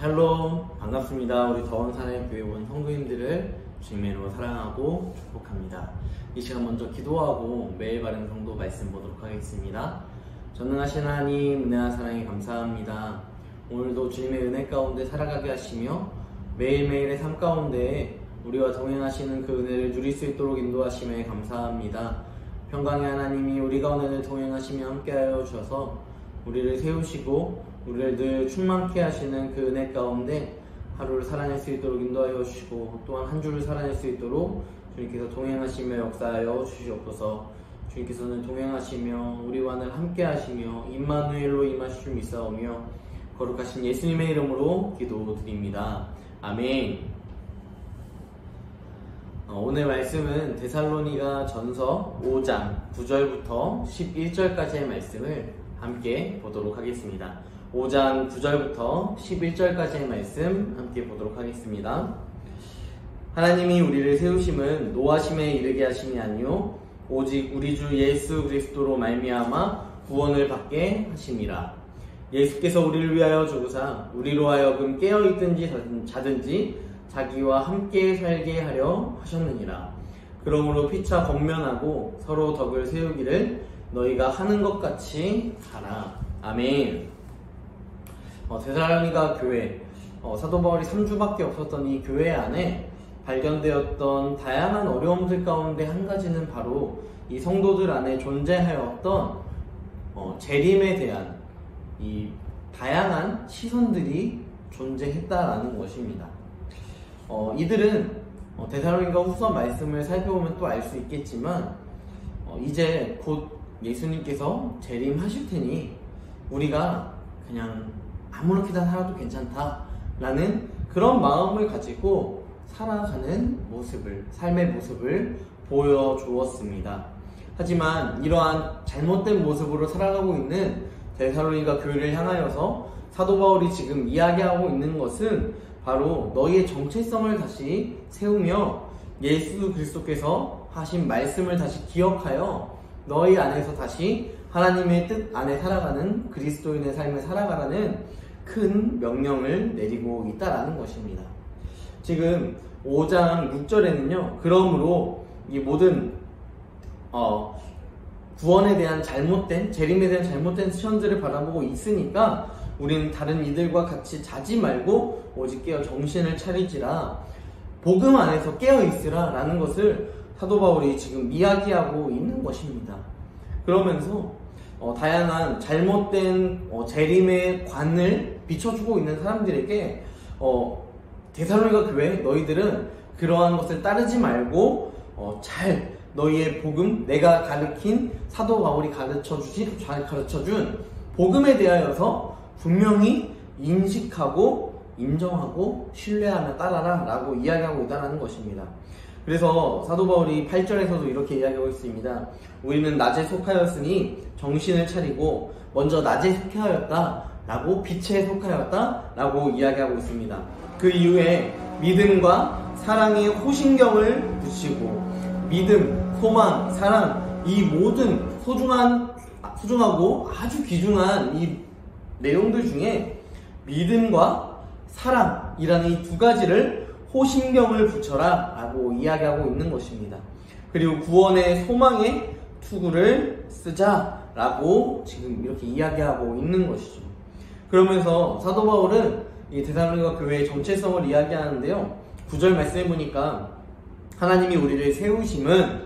샬롬 반갑습니다. 우리 더원산의 교회 원 성도님들을 주님으로 사랑하고 축복합니다. 이 시간 먼저 기도하고 매일 바른 성도 말씀 보도록 하겠습니다. 전능하신 하나님 은혜와 사랑에 감사합니다. 오늘도 주님의 은혜 가운데 살아가게 하시며 매일매일의 삶 가운데 우리와 동행하시는 그 은혜를 누릴 수 있도록 인도하심에 감사합니다. 평강의 하나님이 우리 가운데 동행하시며 함께하여 주셔서 우리를 세우시고 우리를 늘 충만케 하시는 그 은혜 가운데 하루를 살아낼 수 있도록 인도하여 주시고 또한 한 주를 살아낼 수 있도록 주님께서 동행하시며 역사하여 주시옵소서. 주님께서는 동행하시며 우리와 늘 함께 하시며 임마누엘로 임하실 줄 믿사오며 거룩하신 예수님의 이름으로 기도드립니다. 아멘. 오늘 말씀은 데살로니가 전서 5장 9절부터 11절까지의 말씀을 함께 보도록 하겠습니다. 5장 9절부터 11절까지의 말씀 함께 보도록 하겠습니다. 하나님이 우리를 세우심은 노하심에 이르게 하심이 아니요 오직 우리 주 예수 그리스도로 말미암아 구원을 받게 하심이라. 예수께서 우리를 위하여 죽으사 우리로 하여금 깨어있든지 자든지 자기와 함께 살게 하려 하셨느니라. 그러므로 피차 권면하고 서로 덕을 세우기를 너희가 하는 것 같이 하라. 아멘. 데살로니가 교회, 사도 바울이 3주밖에 없었던 이 교회 안에 발견되었던 다양한 어려움들 가운데 한 가지는 바로 이 성도들 안에 존재하였던 재림에 대한 이 다양한 시선들이 존재했다라는 것입니다. 이들은 데살로니가 후서 말씀을 살펴보면 또 알 수 있겠지만 이제 곧 예수님께서 재림하실 테니 우리가 그냥 아무렇게나 살아도 괜찮다라는 그런 마음을 가지고 살아가는 모습을, 삶의 모습을 보여주었습니다. 하지만 이러한 잘못된 모습으로 살아가고 있는 데살로니가 교회를 향하여서 사도 바울이 지금 이야기하고 있는 것은 바로 너희의 정체성을 다시 세우며 예수 그리스도께서 하신 말씀을 다시 기억하여 너희 안에서 다시 하나님의 뜻 안에 살아가는 그리스도인의 삶을 살아가라는 큰 명령을 내리고 있다라는 것입니다. 지금 5장 6절에는요, 그러므로 이 모든 구원에 대한 잘못된, 재림에 대한 잘못된 시선들을 바라보고 있으니까 우리는 다른 이들과 같이 자지 말고 오직 깨어 정신을 차리지라, 복음 안에서 깨어 있으라 라는 것을 사도 바울이 지금 이야기하고 있는 것입니다. 그러면서 다양한 잘못된 재림의 관을 비춰주고 있는 사람들에게 데살로니가 교회 너희들은 그러한 것을 따르지 말고 잘 너희의 복음, 내가 가르친 사도 바울이 잘 가르쳐준 복음에 대하여서 분명히 인식하고 인정하고 신뢰하며 따라라 라고 이야기하고 있다는 것입니다. 그래서 사도 바울이 8절에서도 이렇게 이야기하고 있습니다. 우리는 낮에 속하였으니 정신을 차리고 먼저 낮에 속하였다 라고 빛에 속하였다 라고 이야기하고 있습니다. 그 이후에 믿음과 사랑의 호신경을 붙이고 믿음, 소망, 사랑 이 모든 소중하고 아주 귀중한 이 내용들 중에 믿음과 사랑이라는 이 두 가지를 호신경을 붙여라 라고 이야기하고 있는 것입니다. 그리고 구원의 소망의 투구를 쓰자 라고 지금 이렇게 이야기하고 있는 것이죠. 그러면서 사도 바울은 이 데살로니가 교회의 정체성을 이야기하는데요, 9절 말씀해 보니까 하나님이 우리를 세우심은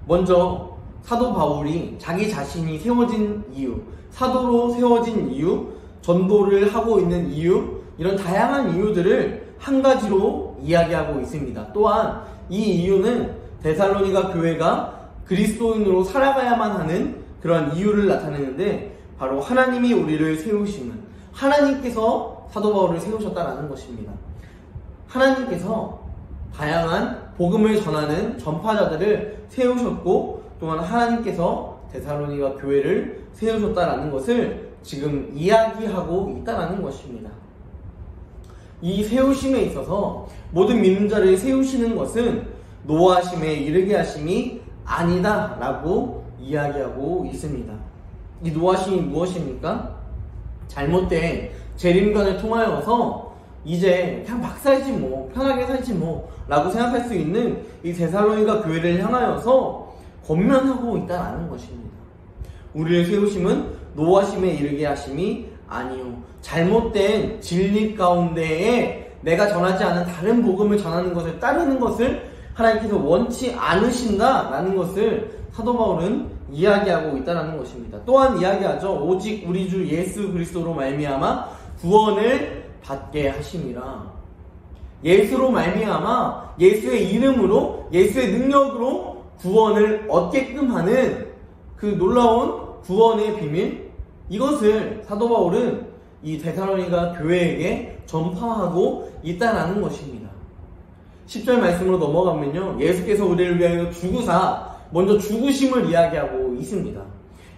먼저 사도 바울이 자기 자신이 세워진 이유, 사도로 세워진 이유, 전도를 하고 있는 이유, 이런 다양한 이유들을 한 가지로 이야기하고 있습니다. 또한 이 이유는 데살로니가 교회가 그리스도인으로 살아가야만 하는 그런 이유를 나타내는데 바로 하나님이 우리를 세우심은 하나님께서 사도 바울을 세우셨다라는 것입니다. 하나님께서 다양한 복음을 전하는 전파자들을 세우셨고 또한 하나님께서 데살로니가 교회를 세우셨다라는 것을 지금 이야기하고 있다라는 것입니다. 이 세우심에 있어서 모든 믿는 자를 세우시는 것은 노하심에 이르게 하심이 아니다 라고 이야기하고 있습니다. 이 노하심이 무엇입니까? 잘못된 재림관을 통하여서 이제 그냥 막 살지 뭐, 편하게 살지 뭐 라고 생각할 수 있는 이 데살로니가 교회를 향하여서 권면하고 있다라는 것입니다. 우리를 세우심은 노하심에 이르게 하심이 아니요, 잘못된 진리 가운데에 내가 전하지 않은 다른 복음을 전하는 것을 따르는 것을 하나님께서 원치 않으신다라는 것을 사도 바울은 이야기하고 있다는 것입니다. 또한 이야기하죠. 오직 우리 주 예수 그리스도로 말미암아 구원을 받게 하심이라. 예수로 말미암아 예수의 이름으로, 예수의 능력으로 구원을 얻게끔 하는 그 놀라운 구원의 비밀, 이것을 사도 바울은 이 데살로니가 교회에게 전파하고 있다는 것입니다. 10절 말씀으로 넘어가면요, 예수께서 우리를 위하여 죽으사 먼저 죽으심을 이야기하고 있습니다.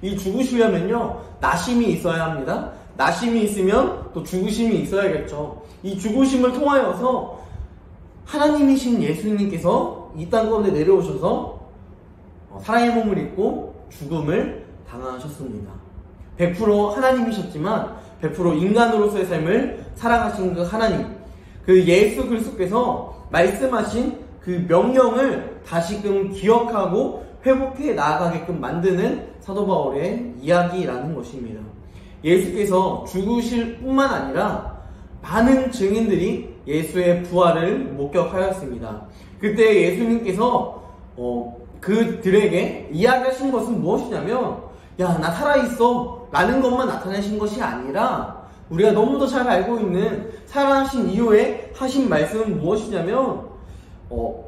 이 죽으시려면요, 나심이 있어야 합니다. 나심이 있으면 또 죽으심이 있어야겠죠. 이 죽으심을 통하여서 하나님이신 예수님께서 이 땅 가운데 내려오셔서 사람의 몸을 입고 죽음을 당하셨습니다. 100% 하나님이셨지만 100% 인간으로서의 삶을 살아가신 그 하나님, 그 예수 그리스도께서 말씀하신 그 명령을 다시금 기억하고 회복해 나아가게끔 만드는 사도 바울의 이야기라는 것입니다. 예수께서 죽으실 뿐만 아니라 많은 증인들이 예수의 부활을 목격하였습니다. 그때 예수님께서 그들에게 이야기하신 것은 무엇이냐면, 야, 나 살아있어 라는 것만 나타내신 것이 아니라 우리가 너무도 잘 알고 있는 살아나신 이후에 하신 말씀은 무엇이냐면,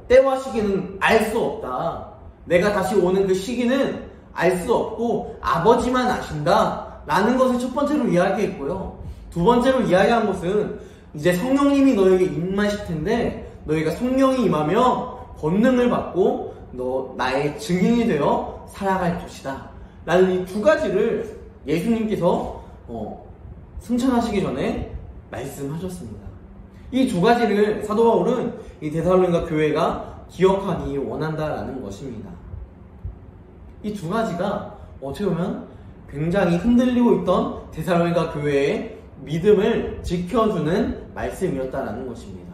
때와 시기는 알 수 없다. 내가 다시 오는 그 시기는 알 수 없고 아버지만 아신다 라는 것을 첫 번째로 이야기했고요. 두 번째로 이야기한 것은 이제 성령님이 너에게 임하실 텐데 너희가 성령이 임하면 권능을 받고 너 나의 증인이 되어 살아갈 것이다 라는 이 두 가지를 예수님께서 승천하시기 전에 말씀하셨습니다. 이 두 가지를 사도 바울은 이 데살로니가 교회가 기억하기 원한다라는 것입니다. 이 두 가지가 어떻게 보면 굉장히 흔들리고 있던 데살로니가 교회의 믿음을 지켜주는 말씀이었다라는 것입니다.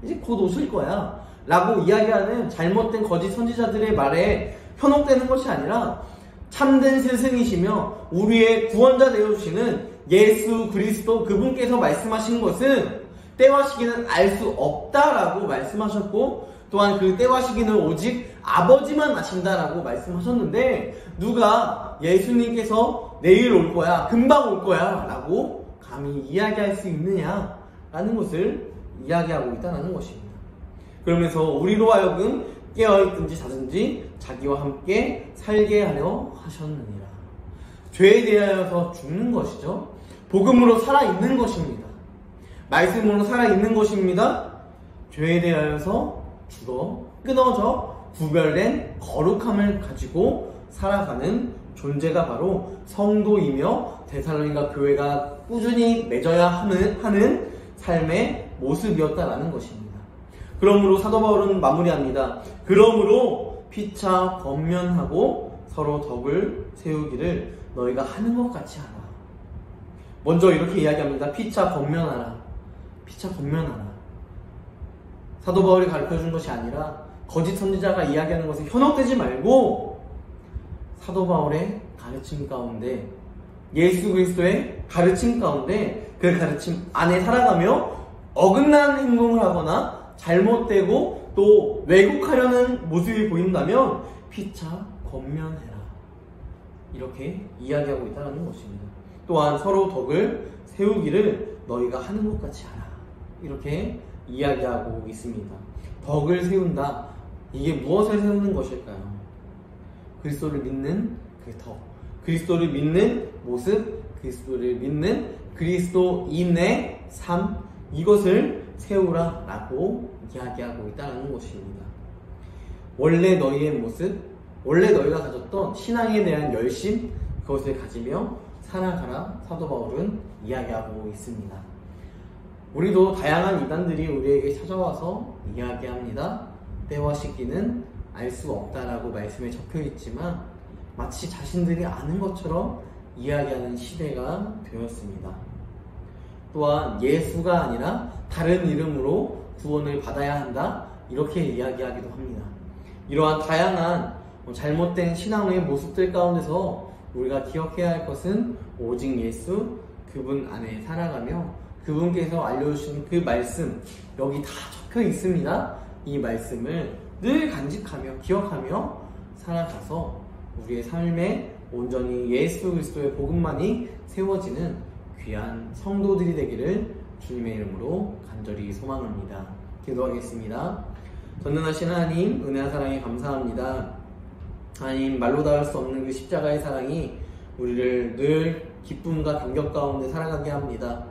이제 곧 오실 거야 라고 이야기하는 잘못된 거짓 선지자들의 말에 현혹되는 것이 아니라 참된 스승이시며 우리의 구원자 되어주시는 예수 그리스도, 그분께서 말씀하신 것은 때와 시기는 알 수 없다라고 말씀하셨고, 또한 그 때와 시기는 오직 아버지만 아신다라고 말씀하셨는데, 누가 예수님께서 내일 올 거야, 금방 올 거야 라고 감히 이야기할 수 있느냐 라는 것을 이야기하고 있다는 것입니다. 그러면서 우리로 하여금 깨어있든지 자든지 자기와 함께 살게 하려 하셨느니라. 죄에 대하여서 죽는 것이죠. 복음으로 살아있는 것입니다. 말씀으로 살아있는 것입니다. 죄에 대하여서 죽어 끊어져 구별된 거룩함을 가지고 살아가는 존재가 바로 성도이며 데살로니가 교회가 꾸준히 맺어야 하는 삶의 모습이었다라는 것입니다. 그러므로 사도 바울은 마무리합니다. 그러므로 피차 권면하고 서로 덕을 세우기를 너희가 하는 것 같이 하라. 먼저 이렇게 이야기합니다. 피차 권면하라. 피차 권면하라. 사도 바울이 가르쳐준 것이 아니라 거짓 선지자가 이야기하는 것에 현혹되지 말고 사도 바울의 가르침 가운데, 예수 그리스도의 가르침 가운데 그 가르침 안에 살아가며 어긋난 행동을 하거나 잘못되고 또 왜곡하려는 모습이 보인다면 피차 권면해라. 이렇게 이야기하고 있다는 것입니다. 또한 서로 덕을 세우기를 너희가 하는 것 같이 하라. 이렇게 이야기하고 있습니다. 덕을 세운다. 이게 무엇을 세우는 것일까요? 그리스도를 믿는 그 덕, 그리스도를 믿는 모습, 그리스도를 믿는 그리스도인의 삶, 이것을 세우라 라고 이야기하고 있다는 것입니다. 원래 너희의 모습, 원래 너희가 가졌던 신앙에 대한 열심, 그것을 가지며 살아가라 사도 바울은 이야기하고 있습니다. 우리도 다양한 이단들이 우리에게 찾아와서 이야기합니다. 때와 시기는 알 수 없다라고 말씀에 적혀 있지만 마치 자신들이 아는 것처럼 이야기하는 시대가 되었습니다. 또한 예수가 아니라 다른 이름으로 구원을 받아야 한다, 이렇게 이야기하기도 합니다. 이러한 다양한 잘못된 신앙의 모습들 가운데서 우리가 기억해야 할 것은 오직 예수, 그분 안에 살아가며 그분께서 알려주신 그 말씀, 여기 다 적혀 있습니다. 이 말씀을 늘 간직하며 기억하며 살아가서 우리의 삶에 온전히 예수 그리스도의 복음만이 세워지는 귀한 성도들이 되기를 주님의 이름으로 간절히 소망합니다. 기도하겠습니다. 전능하신 하나님, 은혜와 사랑에 감사합니다. 하나님, 말로 다 할 수 없는 그 십자가의 사랑이 우리를 늘 기쁨과 감격 가운데 살아가게 합니다.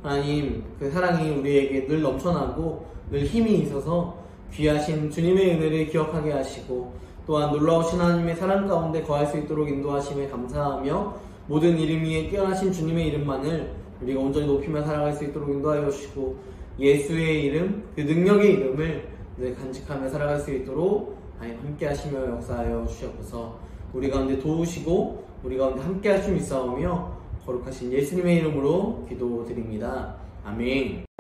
하나님, 그 사랑이 우리에게 늘 넘쳐나고 늘 힘이 있어서 귀하신 주님의 은혜를 기억하게 하시고, 또한 놀라우신 하나님의 사랑 가운데 거할 수 있도록 인도하심에 감사하며, 모든 이름 위에 뛰어나신 주님의 이름만을 우리가 온전히 높이며 살아갈 수 있도록 인도하여 주시고, 예수의 이름, 그 능력의 이름을 늘 간직하며 살아갈 수 있도록 하나님 함께 하시며 역사하여 주시옵소서. 우리 가운데 도우시고 우리 가운데 함께 하심이 있사오며 거룩하신 예수님의 이름으로 기도드립니다. 아멘.